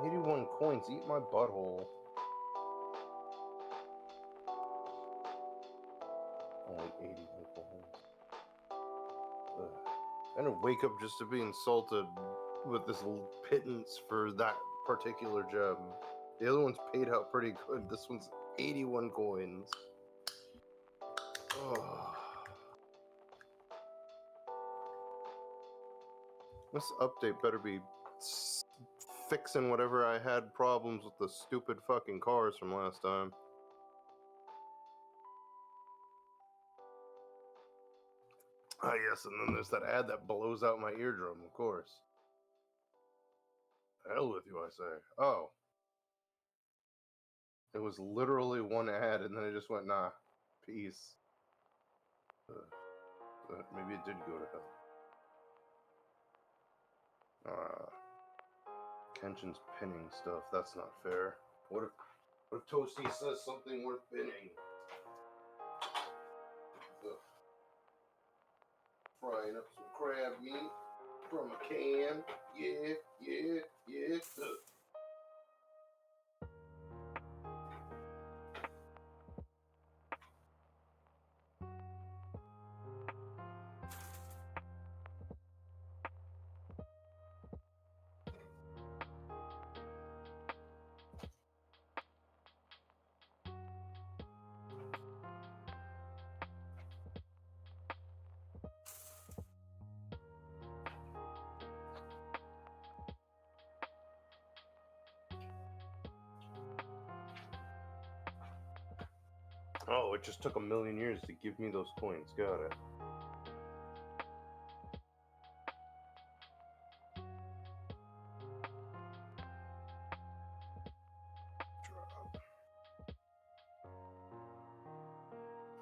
81 coins, eat my butthole. Only 81 coins. I'm gonna wake up just to be insulted with this little pittance for that particular gem. The other one's paid out pretty good. This one's 81 coins. Oh. This update better be fixing whatever I had problems with the stupid fucking cars from last time. Ah, yes, and then there's that ad that blows out my eardrum, of course. Hell with you, I say. Oh. It was literally one ad, and then I just went, nah, peace. Maybe it did go to hell. Kenshin's pinning stuff. That's not fair. What if Toasty says something worth pinning? Ugh. Frying up some crab meat from a can. Yeah. Ugh. Oh, it just took a million years to give me those coins. Got it.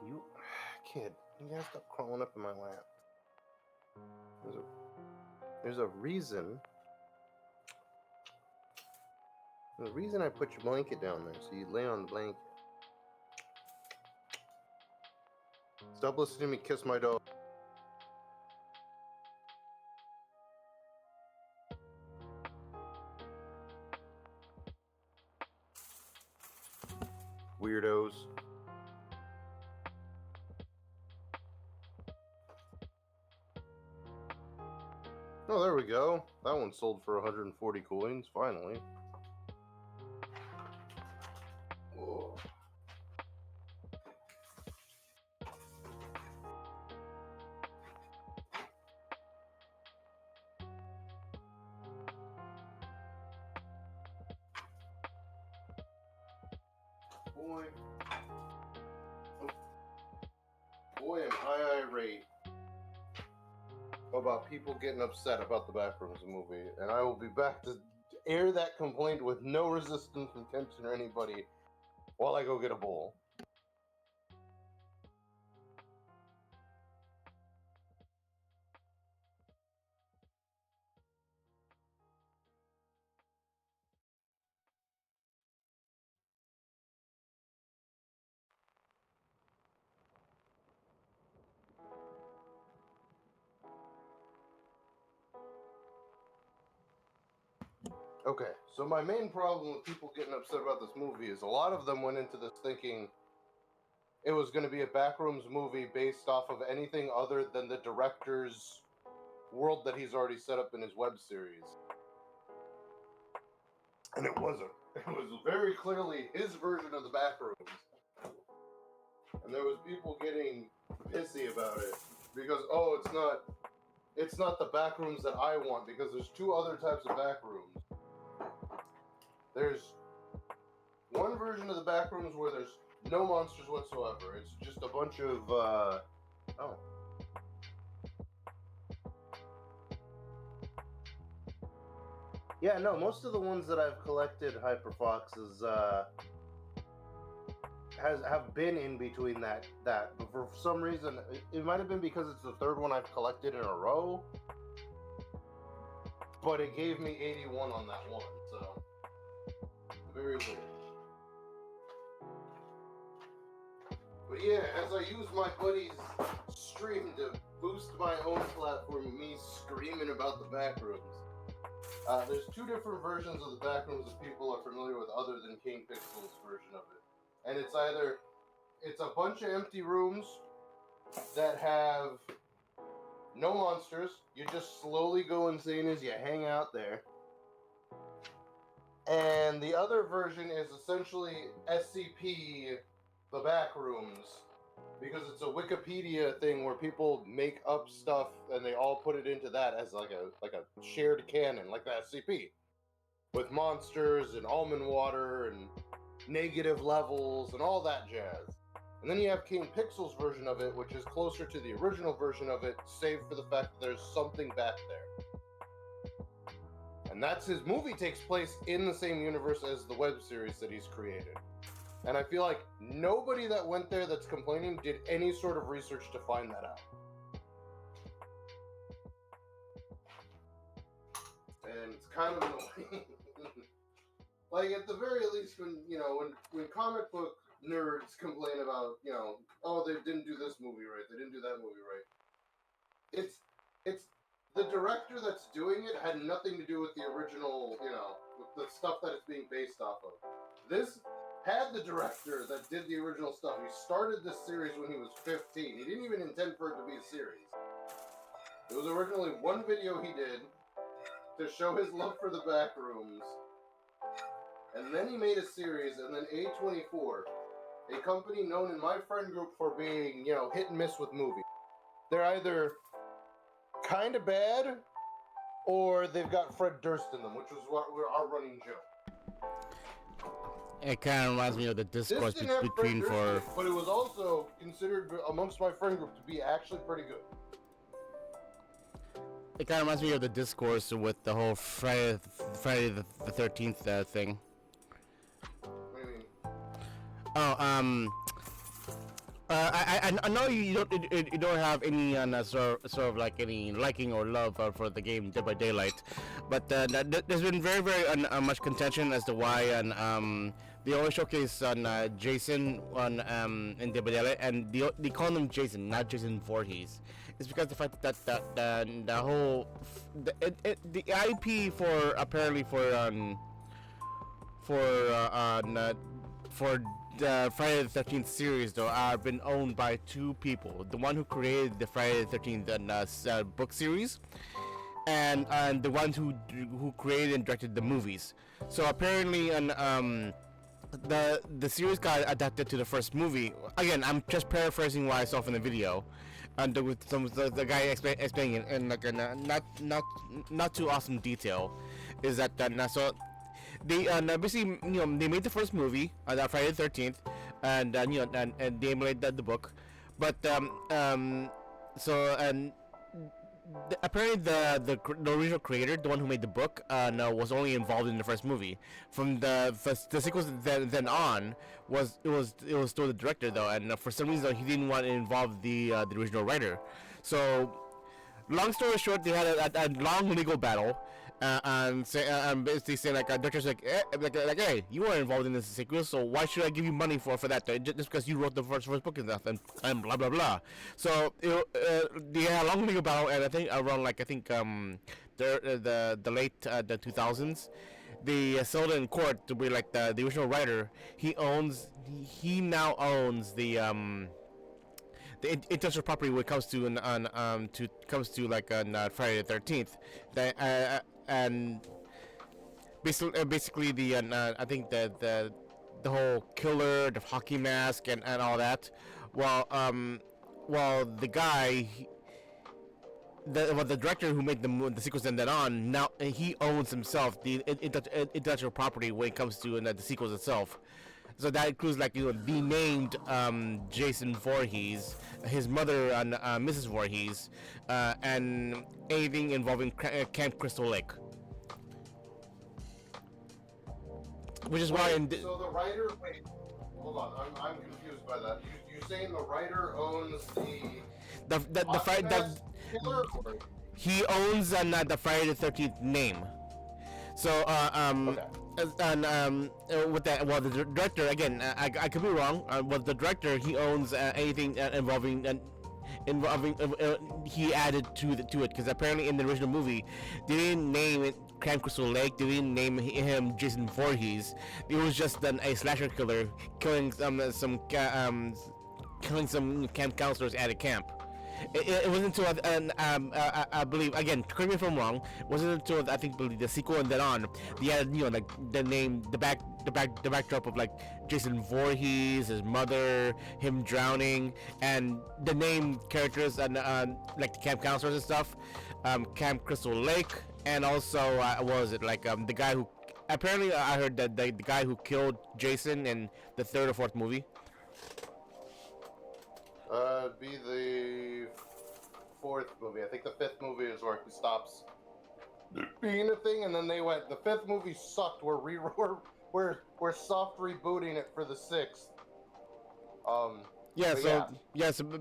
You, kid, you gotta stop crawling up in my lap. There's a reason. There's a reason I put your blanket down there, so you lay on the blanket. Stop listening to me kiss my dog. Weirdos. Oh, there we go. That one sold for 140 coins, finally. Whoa. Boy, am I irate about people getting upset about the Backrooms movie, and I will be back to air that complaint with no resistance from Kenshin or anybody while I go get a bowl. Okay, so my main problem with people getting upset about this movie is a lot of them went into this thinking it was going to be a Backrooms movie based off of anything other than the director's world that he's already set up in his web series. And it wasn't. It was very clearly his version of the Backrooms. And there was people getting pissy about it because, oh, it's not the Backrooms that I want, because there's two other types of Backrooms. There's one version of the Backrooms where there's no monsters whatsoever. It's just a bunch of oh. Yeah, no, most of the ones that I've collected, Hyperfoxes, have been in between that. But for some reason, it might have been because it's the third one I've collected in a row, but it gave me 81 on that one, so very weird. But yeah, as I use my buddy's stream to boost my own platform, me screaming about the Backrooms, There's two different versions of the Backrooms that people are familiar with other than King Pixel's version of it. And it's either, it's a bunch of empty rooms that have no monsters. You just slowly go insane as you hang out there. And the other version is essentially SCP, the Backrooms, because it's a Wikipedia thing where people make up stuff and they all put it into that as like a shared canon, like the SCP, with monsters and almond water and negative levels and all that jazz. And then you have King Pixel's version of it, which is closer to the original version of it, save for the fact that there's something back there. And that's his movie takes place in the same universe as the web series that he's created. And I feel like nobody that went there that's complaining did any sort of research to find that out. And it's kind of annoying. Like, at the very least, when comic book nerds complain about, oh, they didn't do this movie right, they didn't do that movie right. It's the director that's doing it had nothing to do with the original, with the stuff that it's being based off of. This had the director that did the original stuff. He started this series when he was 15. He didn't even intend for it to be a series. It was originally one video he did to show his love for the Backrooms. And then he made a series, and then A24, a company known in my friend group for being, hit and miss with movies. They're either kind of bad, or they've got Fred Durst in them, which was our running joke. It kind of reminds me of the discourse between for... But it was also considered amongst my friend group to be actually pretty good. It kind of reminds me of the discourse with the whole Friday the 13th thing. What do you mean? Oh, I know you don't have any sort of like any liking or love for the game Dead by Daylight, but there's been very much contention as to why they always showcase on Jason on in Dead by Daylight, and they call him Jason, not Jason Voorhees. It's because the fact that the whole the IP for apparently for the Friday the 13th series though have been owned by two people. The one who created the Friday the 13th book series, and the one who created and directed the movies. So apparently, the series got adapted to the first movie. Again, I'm just paraphrasing what I saw from the video, and with the guy explaining it in like a not too awesome detail. Is that so? They basically, they made the first movie, that Friday the 13th, and and they made the book, but apparently the original creator, the one who made the book, was only involved in the first movie. From the sequels then on, it was still the director though, and for some reason he didn't want to involve the original writer. So, long story short, they had a long legal battle. And basically saying like director's like, hey, you weren't involved in this sequel, so why should I give you money for that? Just because you wrote the first book and stuff, and blah blah blah. So they had a long legal battle, and I think around the late the 2000s, they settled in court to be like the original writer. He now owns the intellectual property when it comes to like Friday the 13th. And basically the I think the whole killer, the hockey mask, and all that. While the guy, the director who made the sequels and then on, now he owns himself the intellectual property when it comes to the sequels itself. So that includes like the named Jason Voorhees, his mother Mrs. Voorhees, and anything involving Camp Crystal Lake. Which is why. So the writer. Wait, hold on. I'm confused by that. You're saying the writer owns he owns the Friday the 13th name. So okay. And with that, well, the director again, I could be wrong. Well, the director, he owns anything involving involving he added to it because apparently in the original movie they didn't name it Camp Crystal Lake. They didn't name him Jason Voorhees. It was just a slasher killer killing killing some camp counselors at a camp. It wasn't until I believe, again, correct me if I'm wrong, it wasn't until I think the sequel and then on they had like the name, the backdrop of like Jason Voorhees, his mother, him drowning, and the name characters and like the camp counselors and stuff, Camp Crystal Lake, and also what was it like the guy who apparently I heard that the guy who killed Jason in the third or fourth movie. Be the fourth movie. I think the fifth movie is where he stops being a thing, and then they went. The fifth movie sucked. We're soft rebooting it for the sixth. So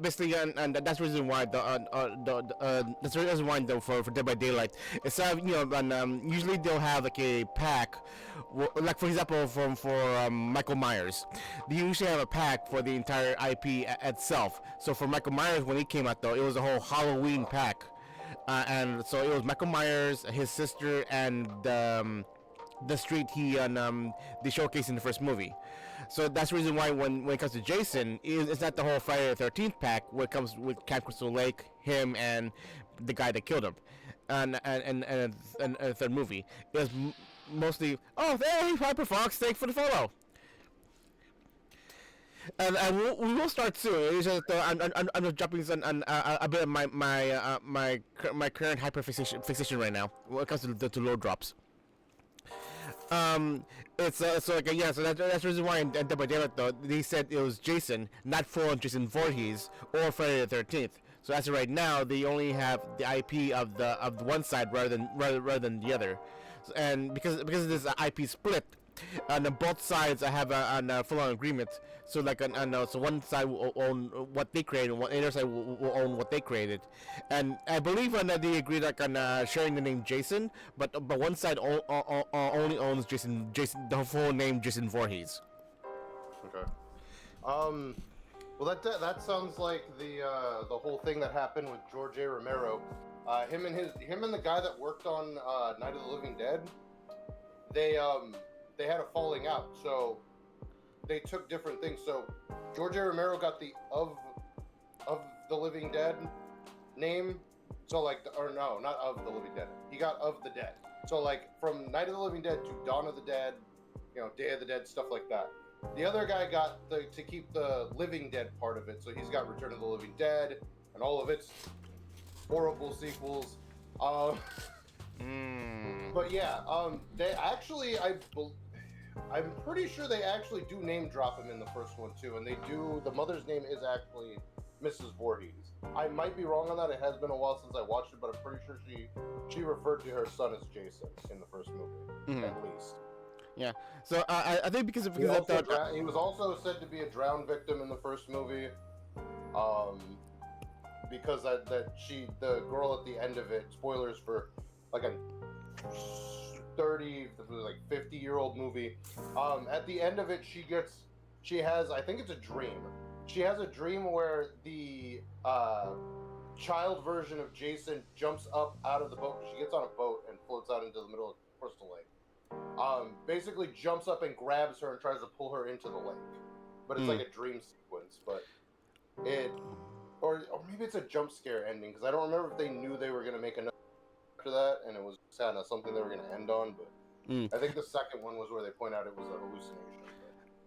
basically, and that's the reason why that's the reason why though for Dead by Daylight. It's usually they'll have like a pack, like for example for Michael Myers, they usually have a pack for the entire IP itself. So for Michael Myers when he came out though, it was a whole Halloween pack, and so it was Michael Myers, his sister, and the street they showcased in the first movie. So that's the reason why when it comes to Jason, it's not the whole Friday the 13th pack where it comes with Camp Crystal Lake, him, and the guy that killed him, and a third movie. It was mostly, oh, hey, Hyper Fox, thanks for the follow. And we will start soon. It's just, I'm just jumping on a bit of my current hyperfixation right now when it comes to load drops. It's so like so that's the reason why in Dead by Daylight though they said it was Jason, not full Jason Voorhees or Friday the 13th. So as of right now, they only have the IP of the one side rather than the other, and because of this IP split, on both sides I have a full-on agreement. So like so one side will own what they created, and the other side will own what they created, and I believe that they agreed like on sharing the name Jason, but one side only owns Jason, the full name Jason Voorhees. Okay. Well, that sounds like the whole thing that happened with George A. Romero. Him and the guy that worked on Night of the Living Dead, they had a falling out. So they took different things. So George A. Romero got the of the Living Dead name. So like, no, not of the Living Dead. He got of the Dead. So like from Night of the Living Dead to Dawn of the Dead, Day of the Dead, stuff like that. The other guy got to keep the Living Dead part of it. So he's got Return of the Living Dead and all of its horrible sequels. But yeah, they actually, I'm pretty sure they actually do name drop him in the first one too, and they do. The mother's name is actually Mrs. Voorhees. I might be wrong on that. It has been a while since I watched it, but I'm pretty sure she referred to her son as Jason in the first movie, at least. Yeah. So I think because he was also said to be a drowned victim in the first movie, because the girl at the end of it, spoilers for like a 50-year-old movie. At the end of it, she has, I think it's a dream. She has a dream where the child version of Jason jumps up out of the boat. She gets on a boat and floats out into the middle of Crystal Lake. Basically jumps up and grabs her and tries to pull her into the lake. But it's like a dream sequence. But or maybe it's a jump scare ending, because I don't remember if they knew they were going to make another after that, and it was kind of something they were going to end on, but I think the second one was where they point out it was a hallucination.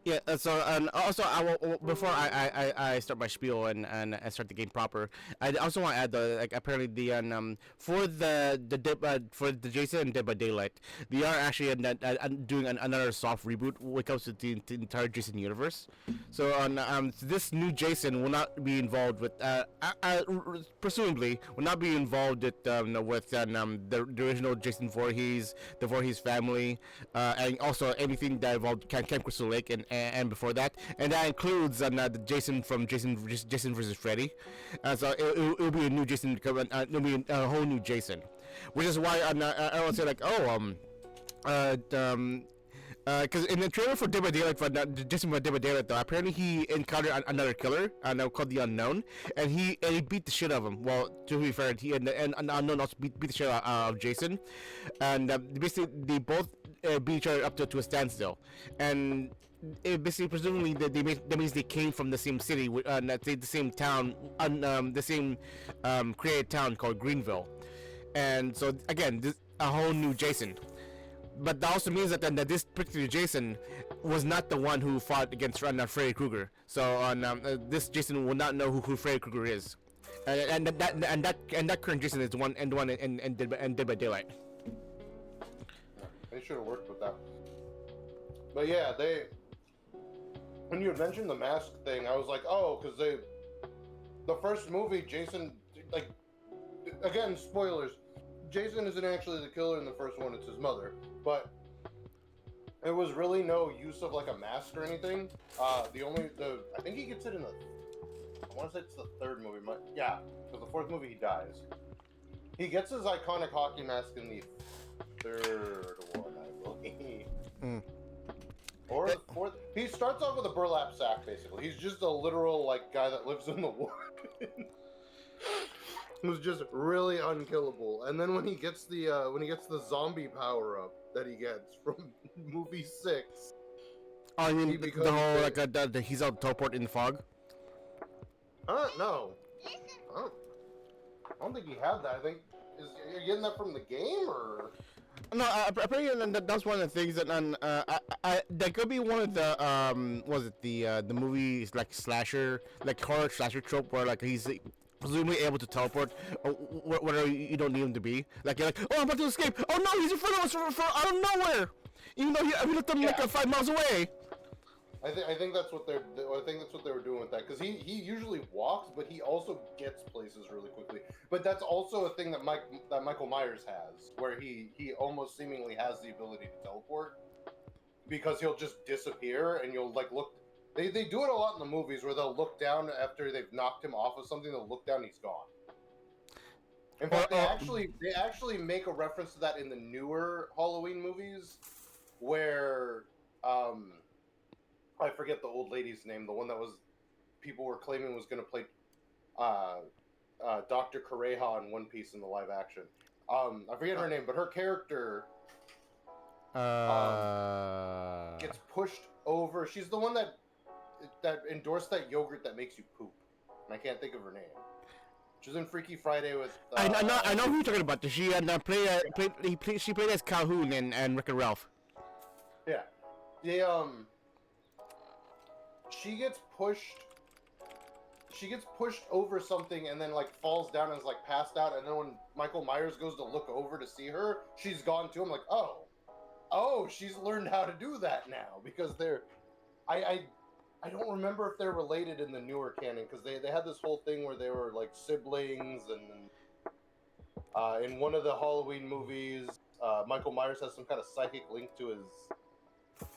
Yeah, so and also I will, before I start my spiel and start the game proper, I also want to add like apparently the for the Jason and Dead by Daylight, they are actually doing another soft reboot when it comes to the entire Jason universe. So this new Jason will not be involved with presumably will not be involved with the original Jason Voorhees, the Voorhees family, and also anything that involved Camp Crystal Lake and before that, and that includes the Jason from Jason vs. Freddy. So it'll be a new Jason. It'll be a whole new Jason, which is why I don't say like Because in the trailer for Dead by Daylight, for Jason by Dead by Daylight, though, apparently he encountered another killer, called the Unknown, and he beat the shit out of him. Well, to be fair, he and the Unknown also beat the shit out of Jason, and basically they both beat each other up to a standstill, and it basically presumably that means they came from the same city, the same town, the same created town called Greenville, and so again, a whole new Jason. But that also means that this particular Jason was not the one who fought against Freddy Krueger. So this Jason will not know who Freddy Krueger is, and that current Jason is the one in Dead by Daylight. They should have worked with that. But yeah, when you had mentioned the mask thing, I was like, oh, because the first movie, Jason, like, again, spoilers. Jason isn't actually the killer in the first one, it's his mother. But there was really no use of like a mask or anything. I think he gets it in I want to say it's the third movie. Yeah, because the fourth movie he dies. He gets his iconic hockey mask in the third one, I believe. Or the fourth. He starts off with a burlap sack, basically. He's just a literal like guy that lives in the woods. Who's just really unkillable. And then when he gets the zombie power up that he gets from movie 6. Oh, I mean the whole like he's out teleport in the fog. No. I don't think he had that. I think you're getting that from the game or. No, apparently that's one of the things that that could be one of the was it the movies like slasher, like horror slasher trope where like he's presumably able to teleport whatever you don't need him to be. Like you're like, oh, I'm about to escape. Oh no, he's in front of us from out of nowhere. Even though we left him like 5 miles away. I think that's what they were doing with that, because he usually walks, but he also gets places really quickly. But that's also a thing that Michael Myers has, where he almost seemingly has the ability to teleport, because he'll just disappear and you'll like look. They do it a lot in the movies where they'll look down after they've knocked him off of something. They'll look down, and he's gone. In fact, they actually make a reference to that in the newer Halloween movies, where I forget the old lady's name, the one that people were claiming was going to play Dr. Kureha in One Piece in the live action. I forget her name, but her character gets pushed over. She's the one that endorsed that yogurt that makes you poop, and I can't think of her name. She's in Freaky Friday with. I know who you're talking about. She she played as Calhoun and Wreck-It Ralph. Yeah, she gets pushed over something and then like falls down and is like passed out, and then when Michael Myers goes to look over to see her, she's gone too. I'm like, oh, she's learned how to do that now, because I don't remember if they're related in the newer canon, because they had this whole thing where they were like siblings, and in one of the Halloween movies, Michael Myers has some kind of psychic link to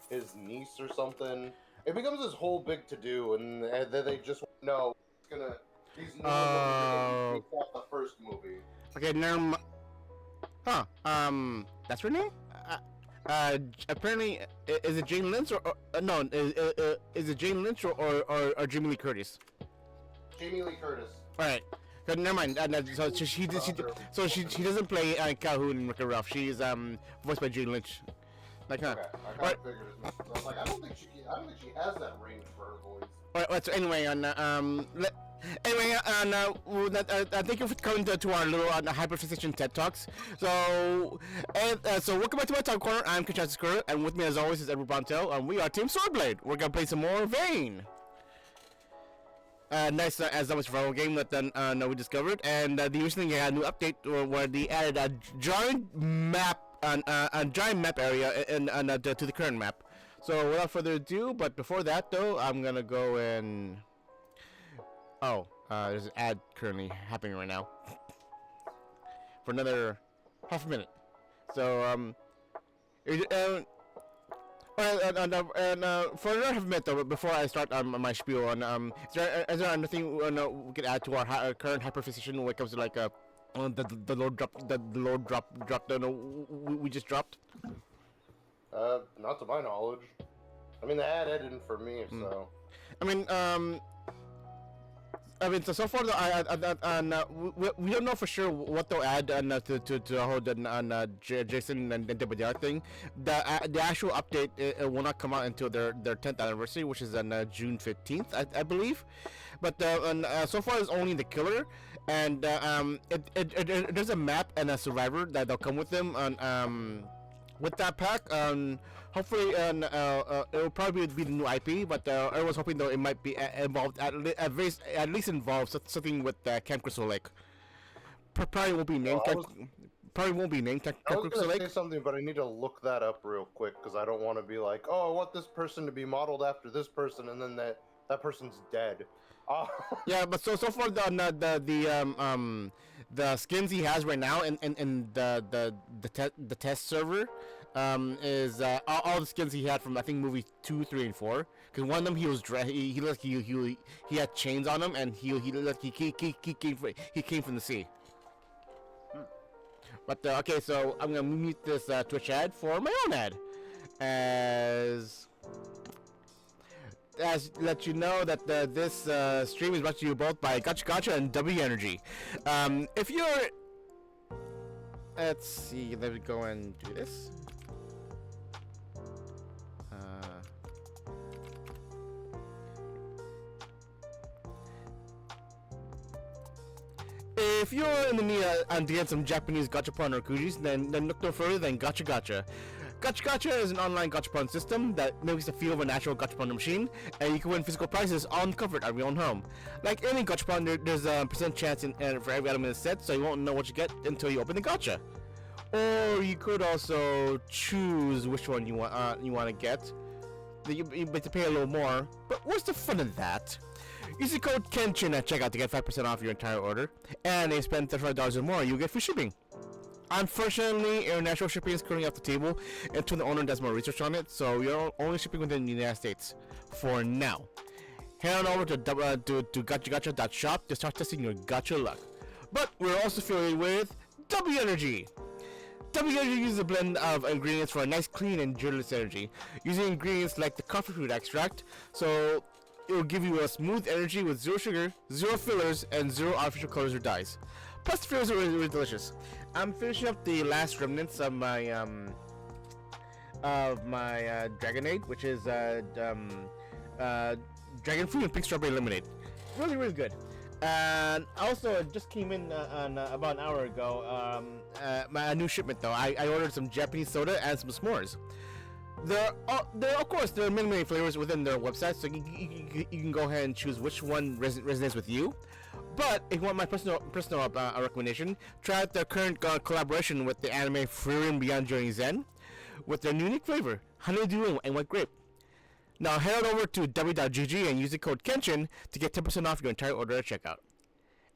his niece or something. It becomes this whole big to-do, and then they just know it's gonna. These new movies are gonna take off the first movie. Okay, now. That's her name. Apparently, is it Jane Lynch or no? Is it Jane Lynch or Jamie Lee Curtis? Jamie Lee Curtis. All right. Never mind. So she doesn't play Calhoun in Wreck-It Ralph. She is voiced by Jane Lynch. Like, huh? Okay, I kind of figured as much. I was like, I don't think she has that range for her voice. All right. So anyway, thank you for coming to our little hyperfixation TED Talks. So welcome back to my Talk Corner. I'm Kachassis Kura, and with me as always is Edward Bontel, and we are Team Swordblade. We're gonna play some more Vane. Nice as always survival game that we discovered, and the recently had a new update where they added a giant map, a giant map area to the current map. So without further ado, but before that though, I'm gonna go and. Oh, there's an ad currently happening right now for another half a minute. So, for another half a minute though, before I start my spiel on, is there anything we could add to our current hyperfixation when it comes to like the load drop we just dropped? Not to my knowledge. I mean, the ad ended for me, so. I mean, so far, though, we don't know for sure what they'll add to the whole Jason and Debbie thing. The actual update it will not come out until their 10th anniversary, which is on June 15th, I believe. But so far, it's only the killer, and there's a map and a survivor that they'll come with them on with that pack. Hopefully, it will probably be the new IP, but I was hoping though it might be involved at least involve something with Camp Crystal Lake. Probably won't be named. Probably won't be named Camp I was Crystal gonna Lake. say something, but I need to look that up real quick because I don't want to be like, oh, I want this person to be modeled after this person, and then that person's dead. Yeah, but so far the skins he has right now in the test server is all the skins he had from I think movie 2, 3, and 4. Because one of them he was he had chains on him and he came from the sea. But okay, so I'm gonna mute this Twitch ad for my own ad as let you know that this stream is brought to you both by Gacha Gacha and W Energy. If you're, let's see, let me go and do this. If you're in the need to get some Japanese gachapon or kujis, then look no further than Gacha Gacha. Gacha Gacha is an online gachapon system that mimics the feel of a natural gachapon machine, and you can win physical prizes on comfort at your own home. Like any gachapon, there's a percent chance for every element in the set, so you won't know what you get until you open the gacha. Or you could also choose which one you want to get. You have to pay a little more, but what's the fun of that? Use the code KENCHIN at checkout to get 5% off your entire order, and if you spend $35 or more, you get free shipping. Unfortunately, international shipping is currently off the table until the owner does more research on it, so we are only shipping within the United States for now. Head on over to gachagacha.shop to start testing your gacha luck. But we're also affiliated with W Energy. W Energy uses a blend of ingredients for a nice, clean, and joyless energy, using ingredients like the coffee fruit extract, so it will give you a smooth energy with zero sugar, zero fillers, and zero artificial colors or dyes. Plus, the flavors are really delicious. I'm finishing up the last remnants of my Dragonade, which is Dragon Fruit and Pink Strawberry Lemonade. Really good. And also, it just came in about an hour ago. A new shipment though. I ordered some Japanese soda and some s'mores. There are many flavors within their website, so you can go ahead and choose which one resonates with you. But if you want my personal recommendation, try out their current collaboration with the anime Frieren Beyond Journey Zen with their unique flavor, honeydew and white grape. Now head on over to w.gg and use the code KENCHIN to get 10% off your entire order at checkout.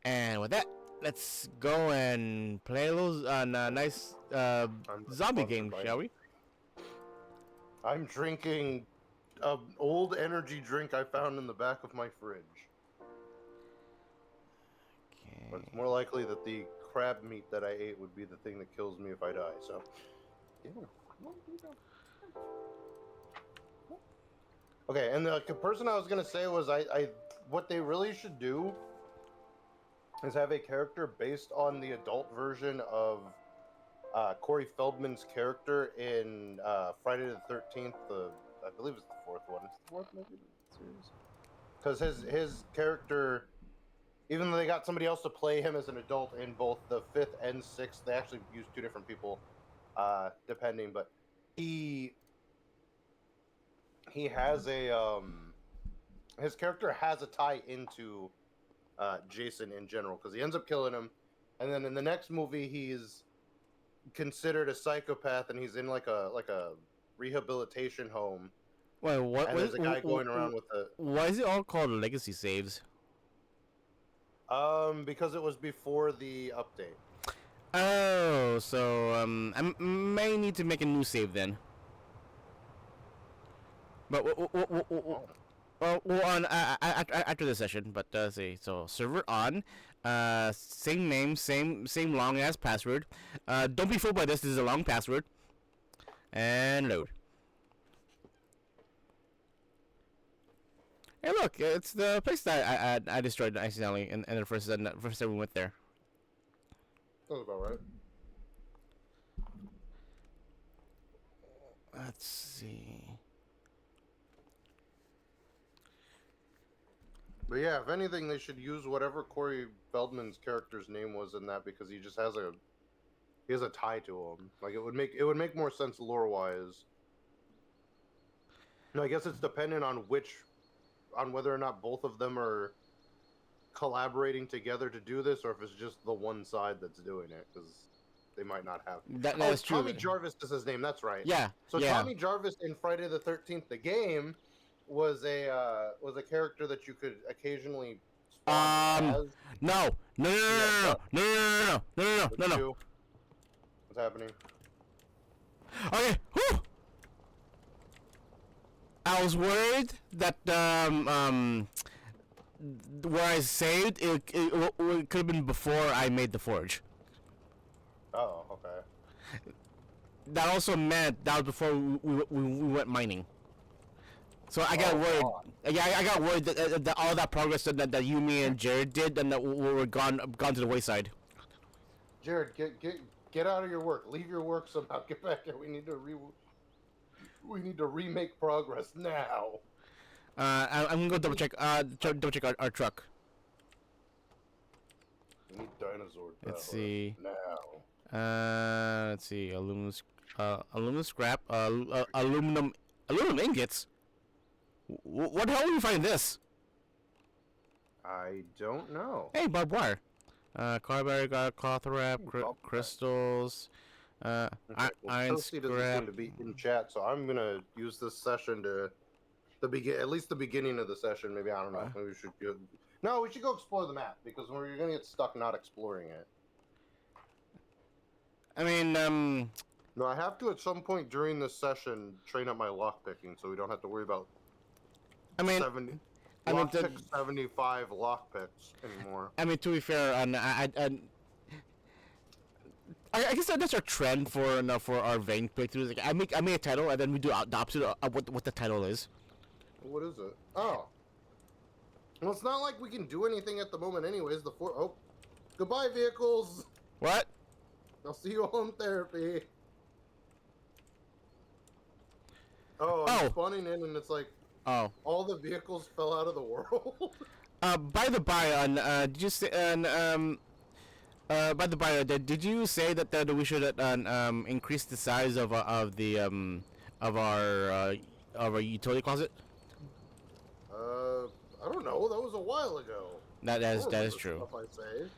And with that, let's go and play a little nice zombie game, shall we? I'm drinking an old energy drink I found in the back of my fridge. Okay. But it's more likely that the crab meat that I ate would be the thing that kills me if I die, so... Yeah. Okay, and the person I was gonna say was what they really should do is have a character based on the adult version of Corey Feldman's character in Friday the 13th. I believe it's the fourth one. It's the fourth movie series. Because his character, even though they got somebody else to play him as an adult in both the 5th and 6th, they actually used 2 different people, depending. But he has a his character has a tie into Jason in general because he ends up killing him, and then in the next movie he's considered a psychopath and he's in like a rehabilitation home. Wait, what? And there's a guy going around with a. Why is it all called legacy saves? Because it was before the update. Oh, so I may need to make a new save then. But we'll on after the session. But see, so server on, same name, same long ass password. Don't be fooled by this. This is a long password. And load. Hey, look, it's the place that I destroyed accidentally, and the first time we went there. Sounds about right. Let's see. But yeah, if anything, they should use whatever Corey Feldman's character's name was in that because he just has a tie to him. Like it would make more sense lore wise. No, I guess it's dependent on whether or not both of them are collaborating together to do this, or if it's just the one side that's doing it, because they might not have. That is true. Tommy Jarvis is his name. That's right. Yeah. So yeah. Tommy Jarvis in Friday the 13th, the game, was a character that you could occasionally spawn as. No. What's happening? Okay. Whew. I was worried that where I saved it could have been before I made the forge. Oh, okay. That also meant that was before we went mining. So I got worried. God. Yeah, I got worried that all that progress that you, me, and Jared did, and that were gone to the wayside. Jared, get out of your work. Leave your work somehow. Get back here. We need to remake progress now. I'm gonna go double check our truck. We need dinosaur power. Let's see. Now. Let's see. Aluminum scrap. Aluminum ingots. What the hell did you find this? I don't know. Hey, barbed wire. Carberry got cloth wrap, crystals. Okay, Iron Toasty doesn't scrap. seem to be in chat, so I'm gonna use this session to at least the beginning of the session. Maybe I don't know. Maybe we should go. No, we should go explore the map because you're gonna get stuck not exploring it. I mean, No, I have to at some point during this session train up my lockpicking, so we don't have to worry about 75 lockpicks anymore. I mean, to be fair, I guess that's our trend for our vein playthroughs. Like, I make a title, and then we do the opposite of what the title is. What is it? Oh. Well, it's not like we can do anything at the moment anyways. Goodbye, vehicles. What? I'll see you all in therapy. Oh, I'm spawning in and it's like, all the vehicles fell out of the world. By the by, did you say, by the by, did you say that we should increase the size of our utility closet? I don't know. That was a while ago. That is true. Stuff I say.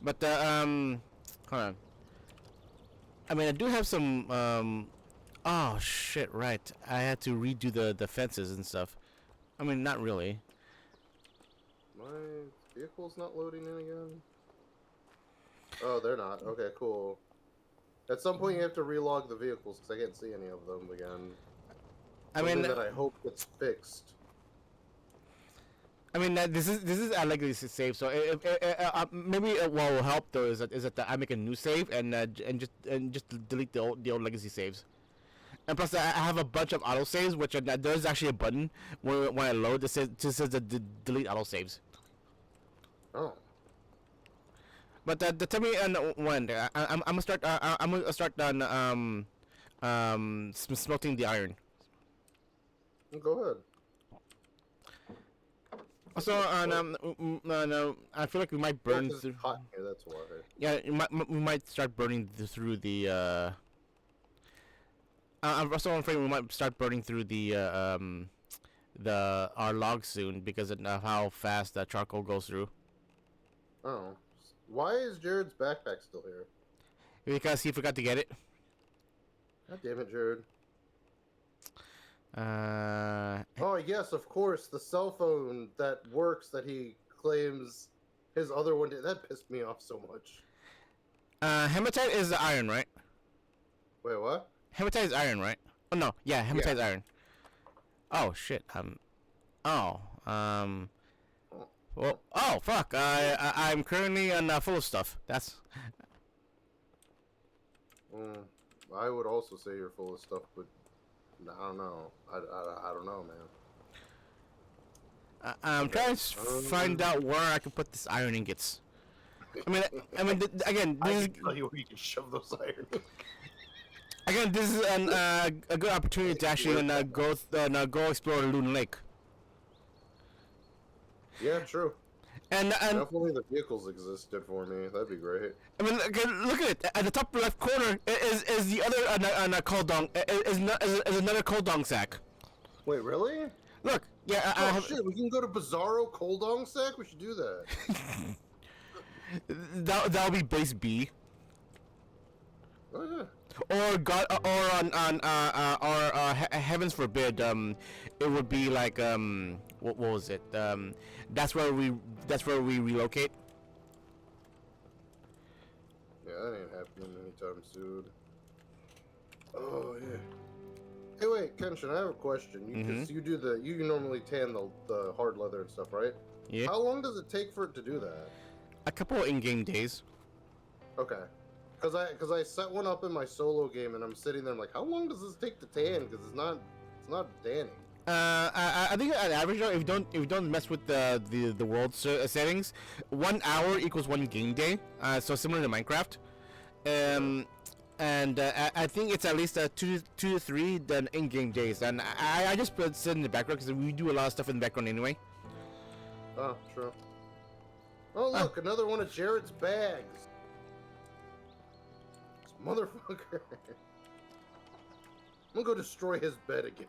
But hold on. I mean, I do have some oh shit! Right, I had to redo the fences and stuff. I mean, not really. My vehicle's not loading in again. Oh, they're not. Okay, cool. At some point, you have to relog the vehicles because I can't see any of them again. Something that I hope gets fixed. I mean, this is a legacy save, so maybe what will help though is that I make a new save and just delete the old legacy saves. And plus, I have a bunch of auto saves, which there's actually a button when I load that says delete auto saves. Oh. But tell me when I'm gonna start. I'm gonna start on smelting the iron. Go ahead. Also, no, I feel like we might burn through. Hot here, that's why. Yeah, we might start burning through the. I'm also afraid we might start burning through our logs soon because of how fast that charcoal goes through. Oh, why is Jared's backpack still here? Because he forgot to get it. God damn it, Jared. Oh yes, of course, the cell phone that works that he claims his other one did. That pissed me off so much. Hematite is the iron, right? Wait, what? Hematite is iron, right? Oh no, yeah, hematite is iron. Oh shit. Well, oh fuck. I'm currently full of stuff. That's. I would also say you're full of stuff, but I don't know. I don't know, man. I'm trying to find out where I can put this iron ingots. Again, I this is can tell you where you can shove those iron. again this is a good opportunity to actually go explore Loon Lake. Yeah, true. And Definitely the vehicles existed for me. That'd be great. I mean, look at it. At the top left corner is the other cold dong is another cold dong sack. Wait, really? Look, yeah, I Oh have, shit, we can go to Bizarro Coldong Sack? We should do that. that'll be base B. Oh yeah. Or God, or heavens forbid, it would be like what was it? That's where we relocate. Yeah, that ain't happening anytime soon. Oh yeah. Hey wait, Kenshin, I have a question. Because you do you normally tan the hard leather and stuff, right? Yeah. How long does it take for it to do that? A couple of in-game days. Okay. Cause I set one up in my solo game and I'm sitting there, I'm like, how long does this take to tan? Because it's not tanning. I think at average, though, if you don't mess with the world settings, 1 hour equals 1 game day. So similar to Minecraft. I think it's at least 2 to 3 than in-game days. And I just put it in the background because we do a lot of stuff in the background anyway. Oh, true. Oh look, another one of Jared's bags. This motherfucker. I'm gonna go destroy his bed again.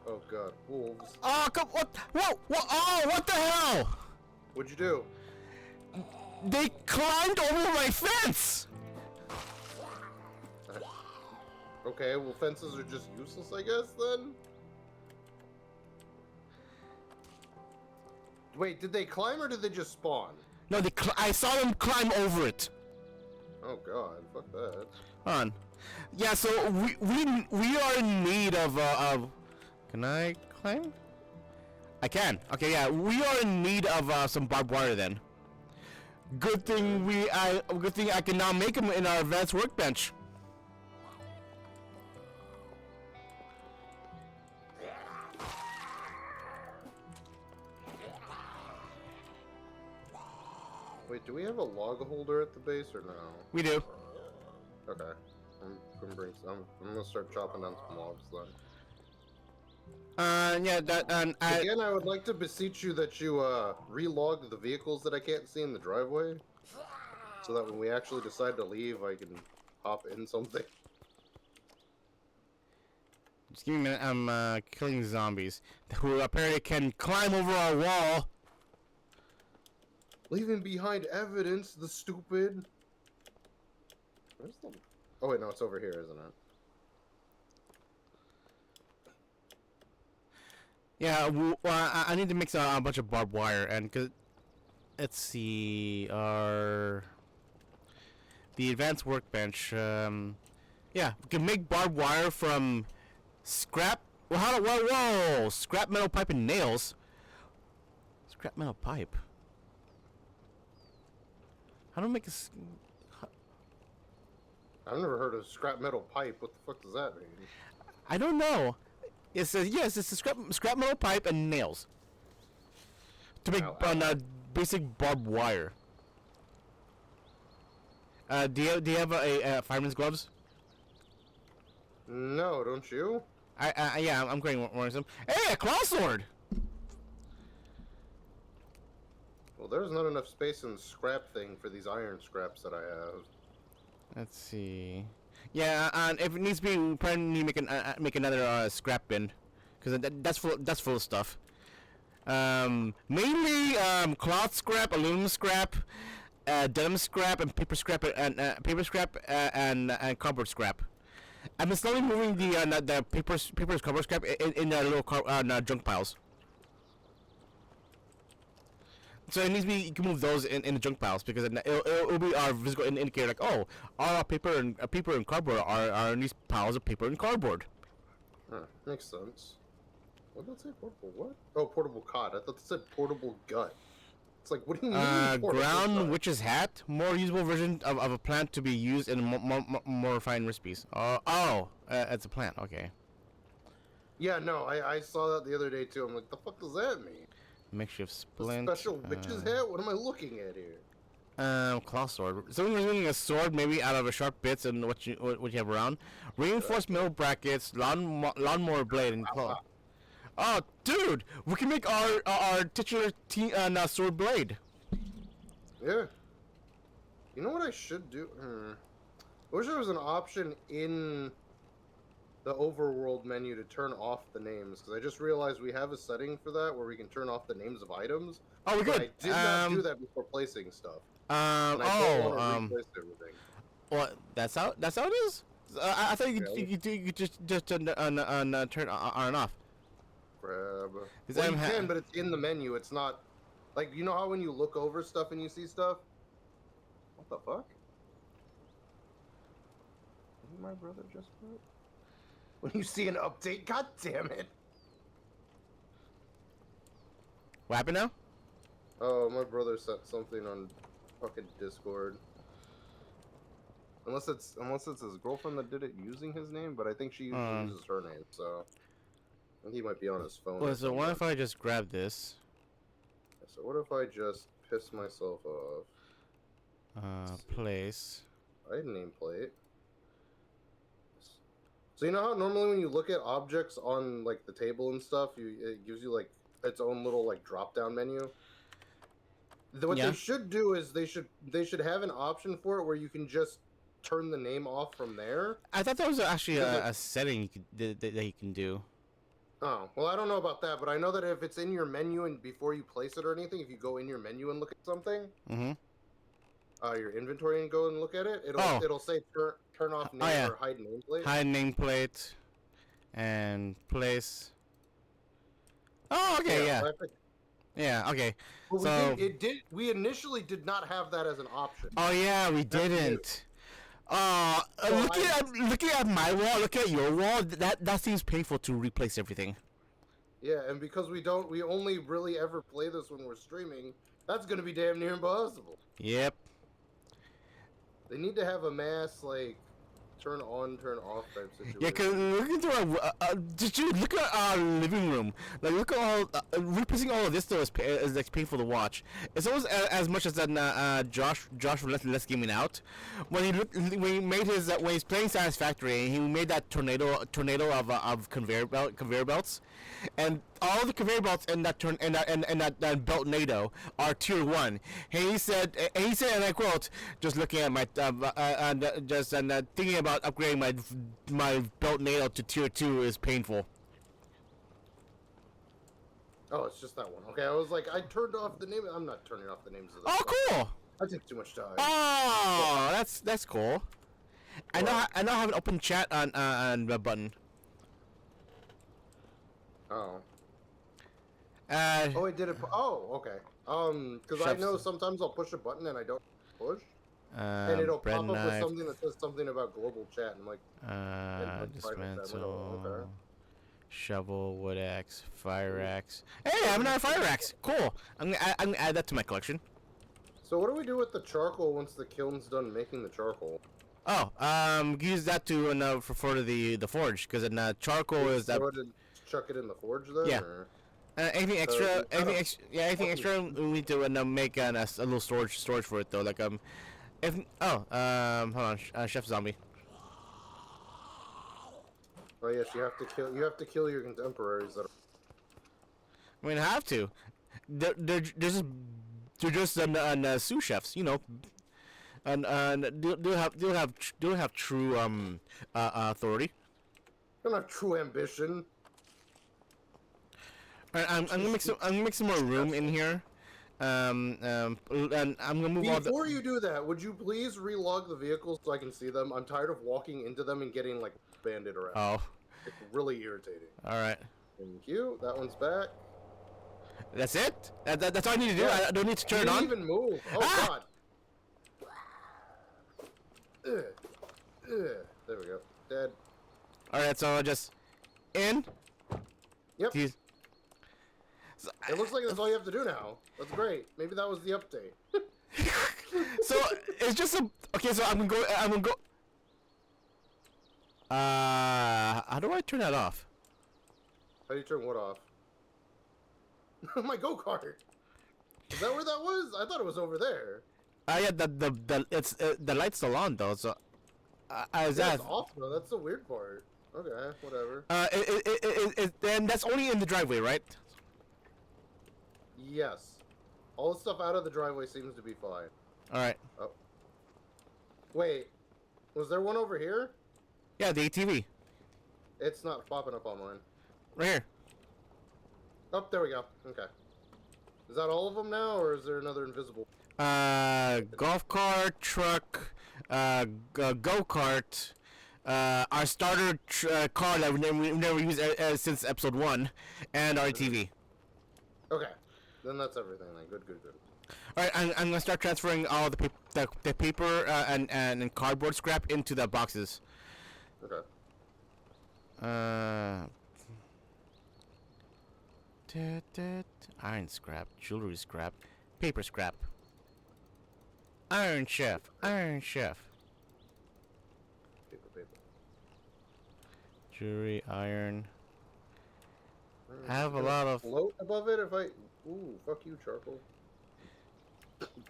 Oh god, wolves. Oh, come what? Whoa! Oh, what the hell? What'd you do? They climbed over my fence. Okay, well fences are just useless, I guess, then? Wait, did they climb or did they just spawn? No, I saw them climb over it. Oh god, fuck that. Hold on. Yeah, so we are in need of can I climb? I can. Okay, yeah, we are in need of some barbed wire then. Good thing I can now make them in our advanced workbench. Wait, do we have a log holder at the base or no? We do. Okay. I'm gonna start chopping down some logs then. Yeah, that Again, I would like to beseech you that you relog the vehicles that I can't see in the driveway, so that when we actually decide to leave, I can hop in something. just give me a minute. I'm killing zombies who apparently can climb over our wall. Leaving behind evidence, the stupid. Where's the? Oh wait, no, it's over here, isn't it? Yeah, well, I need to mix a bunch of barbed wire, and let's see, the advanced workbench. Yeah, we can make barbed wire from scrap. Well, whoa, scrap metal pipe and nails. Scrap metal pipe. How do I make a? I've never heard of scrap metal pipe. What the fuck does that mean? I don't know. It says yes. It's a scrap metal pipe and nails to make basic barbed wire. Do you have a fireman's gloves? No, don't you? Yeah, I'm going wearing some. Hey, a claw sword. Well, there's not enough space in the scrap thing for these iron scraps that I have. Let's see. Yeah, and if it needs to be, we probably need to make another scrap bin, because that's full of stuff. Mainly cloth scrap, aluminum scrap, denim scrap, and paper scrap, and cardboard scrap. I've been slowly moving the papers cardboard scrap in the little junk piles. So it needs to be, you can move those in the junk piles, because it'll be our physical indicator, like, oh, our paper and cardboard are in these piles of paper and cardboard. Huh, makes sense. What did that say? Portable what? Oh, portable cot. I thought it said portable gut. It's like, what do you mean? Ground witch's hat, more usable version of a plant to be used in more refined recipes. It's a plant. Okay. Yeah, no, I saw that the other day too. I'm like, the fuck does that mean? Makeshift A splint. special witch's hat? What am I looking at here? Claw sword. Someone was using a sword maybe out of a sharp bits and what you have around. Reinforced metal brackets, lawnmower blade, and claw. Oh, dude, we can make our titular sword blade. Yeah. You know what I should do? I wish there was an option in the overworld menu to turn off the names, because I just realized we have a setting for that where we can turn off the names of items. Oh, we But good. I did not do that before placing stuff. And I don't want to replace everything. What? That's how it is. I thought you just turn on and off. Grab. Is Well, that you ha- can, but it's in the menu. It's not like, you know how when you look over stuff and you see stuff. What the fuck? What did my brother just put? When you see an update, god damn it! What happened now? Oh, my brother sent something on fucking Discord. Unless it's his girlfriend that did it using his name, but I think she usually uses her name, so I think he might be on his phone. Well, so what if I just grab this? So what if I just piss myself off? Place. I had nameplate. So you know how normally when you look at objects on like the table and stuff, it gives you like its own little like drop down menu. What they should do is they should have an option for it where you can just turn the name off from there. I thought that was actually a setting you could that you can do. Oh, well, I don't know about that, but I know that if it's in your menu and before you place it or anything, if you go in your menu and look at something, your inventory and go and look at it, it'll say turn off name or hide nameplate. Hide nameplate and place. Oh, okay, yeah, okay. Well, so we initially did not have that as an option. Oh yeah, we didn't. Looking at my wall, looking at your wall, that seems painful to replace everything. Yeah, and because we only really ever play this when we're streaming, that's gonna be damn near impossible. Yep. They need to have a mass like turn on, turn off type situation. Yeah, cause look into look at our living room. Like, look at all replacing all of this though is like painful to watch. It's almost as much as that Josh from Let's Gaming Out when he made his when he's playing Satisfactory and he made that tornado of conveyor belts, and all the conveyor belts in that that belt NATO are tier 1. And he said, and I quote, just looking at my thinking about upgrading my belt NATO to tier 2 is painful. Oh, it's just that one. Okay, I was like, I turned off the name. I'm not turning off the names of this. Oh, cool. I take too much time. Oh, that's cool. I now have an open chat on the button. Oh. Oh, I did it. Oh, okay. Because I know sometimes I'll push a button and I don't push, and it'll pop up with something that says something about global chat, and I'm like, dismantle, okay. Shovel, wood axe, fire axe. Hey, I have another fire axe. Cool. I'm gonna add that to my collection. So what do we do with the charcoal once the kiln's done making the charcoal? Oh, use that to for the forge, because charcoal is that. Chuck it in the forge then? Yeah. Or? Anything extra? Anything extra? We need to make a little storage for it though. Like hold on, Chef Zombie. Oh yes, you have to kill your contemporaries that are... I mean, I have to. They're just sous chefs, you know, and they'll have true authority. They don't have true ambition. Alright, I'm gonna make some more room in here. And I'm gonna move all the... Before you do that, would you please relog the vehicles so I can see them? I'm tired of walking into them and getting like banded around. Oh. It's really irritating. Alright. Thank you. That one's back. That's it? That's all I need to do? Yeah. I don't need to turn it on? Didn't even move. Oh god. There we go. Dead. Alright, so just in. Yep. It looks like that's all you have to do now. That's great. Maybe that was the update. So it's just a okay. So I'm gonna go. How do I turn that off? How do you turn what off? My go-kart. Is that where that was? I thought it was over there. Yeah. The light's still on though. So is Yeah, that? it's off though. That's the weird part. Okay, whatever. And that's only in the driveway, right? Yes. All the stuff out of the driveway seems to be fine. All right. Oh. Wait. Was there one over here? Yeah, the ATV It's not popping up on mine. right here. Oh, there we go. Okay. Is that all of them now, or is there another invisible? Golf cart, truck, go-kart, our starter car that we've never used since episode 1, and our ATV. Okay. Then that's everything then. Good, good, good. Alright, I'm gonna start transferring all the paper and cardboard scrap into the boxes. Okay. Iron scrap, jewelry scrap, paper scrap. Iron Chef, Iron Chef. Paper, paper. Jewelry, iron. I have a lot of... Float above it if I... Ooh, fuck you, charcoal.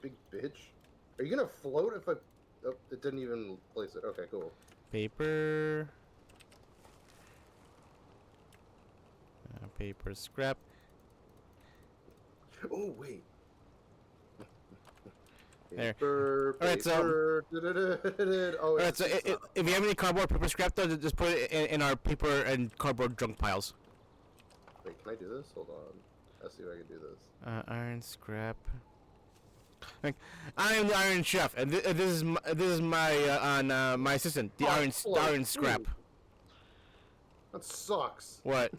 Big bitch. Are you gonna float if I... Oh, it didn't even place it. Okay, cool. Paper. Paper scrap. Oh, wait. There. Paper, Alright, so... paper, oh, Alright, so if you have any cardboard paper scrap, though, just put it in our paper and cardboard junk piles. Wait, can I do this? Hold on. Let's see if I can do this. Iron scrap. Like, I am the Iron Chef, and this is my my assistant, the Iron Scrap. That sucks. What?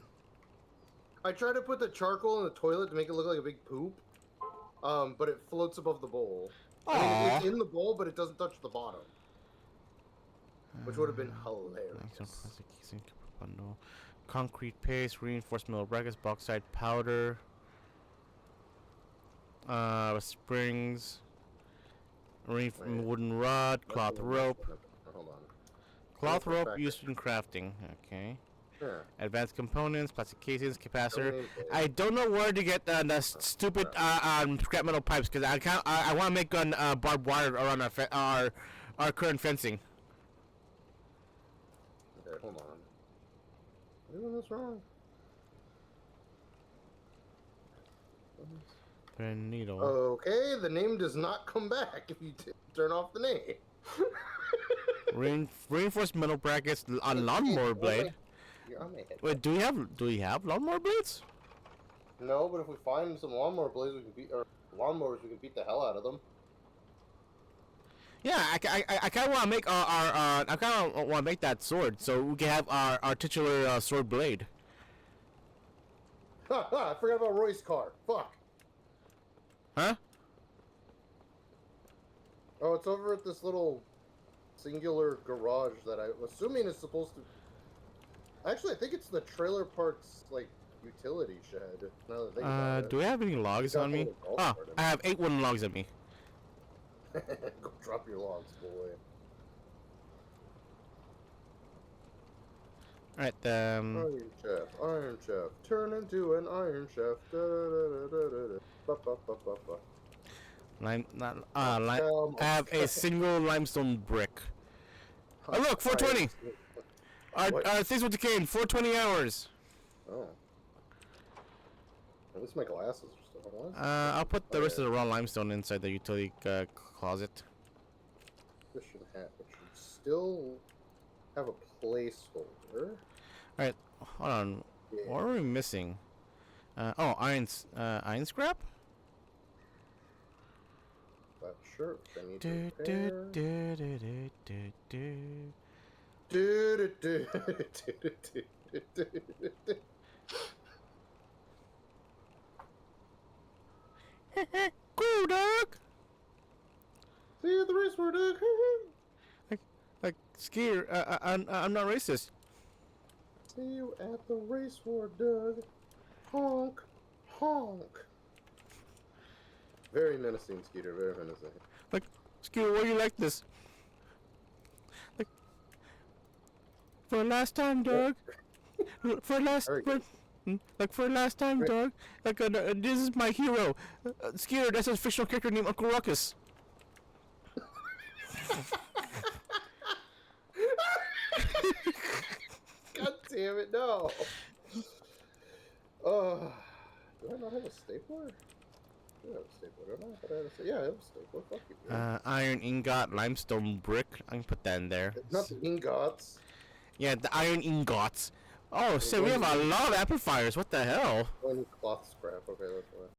I tried to put the charcoal in the toilet to make it look like a big poop, but it floats above the bowl. I mean, it's in the bowl, but it doesn't touch the bottom, which would have been hilarious. Concrete paste, reinforced metal brackets, bauxite powder, springs, wooden rod, cloth rope. Hold on. Cloth rope used in crafting. Okay. Yeah. Advanced components, plastic casings, capacitor. I don't know where to get the stupid scrap metal pipes because I want to make barbed wire around our current fencing. Okay, hold on. Am I doing this wrong? Pen needle. Okay, the name does not come back if you turn off the name. Reinforced metal brackets on lawnmower blade. You're on my head. Wait, do we have lawnmower blades? No, but if we find some lawnmower blades, we can beat, or lawnmowers, we can beat the hell out of them. Yeah, I kind of want to make I kind of want to make that sword so we can have our titular sword blade. Ha ha! I forgot about Roy's car. Fuck. Huh? Oh, it's over at this little singular garage that I'm assuming is supposed to. Actually, I think it's the trailer park's like utility shed. Now that I think about it. Do I have any logs on me? Oh, I have 8 wooden logs on me. Go drop your logs, boy. Alright, Iron Chef, turn into an Iron Chef. Da, da, da, da, da, da. Ba, ba, ba, ba, ba. I have a single limestone brick. Oh look, 420! Our things with decaying, 420 hours. Oh. At least my glasses are still on. I'll put the rest of the raw limestone inside the utility closet. Fishing hat, which should still have a placeholder. Alright, hold on. Yeah. What are we missing? Oh, iron scrap? That shirt I need Do, to do, repair. do, do, do, do, do. Do, do, do, do, do, do, do, do. Cool, dog! See you at the race for Doug. Like, Skier, I'm not racist. See you at the race for Doug. Honk, Honk. Very menacing, Skeeter. Very menacing. Like, Skeeter, why you like this? Like, for last time, dog. For last, for last time, dog. Like, this is my hero. Skeeter, that's a fictional character named Uncle Ruckus. God damn it, no. Do I not have a stapler? I do have a stapler, don't I? I thought I had a, yeah, I have a stapler. Fuck you. Iron ingot, limestone brick. I can put that in there. Not the ingots. Yeah, the iron ingots. Oh, shit, we have a lot of amplifiers. What the hell? Oh, I need cloth scrap. Okay, that's why.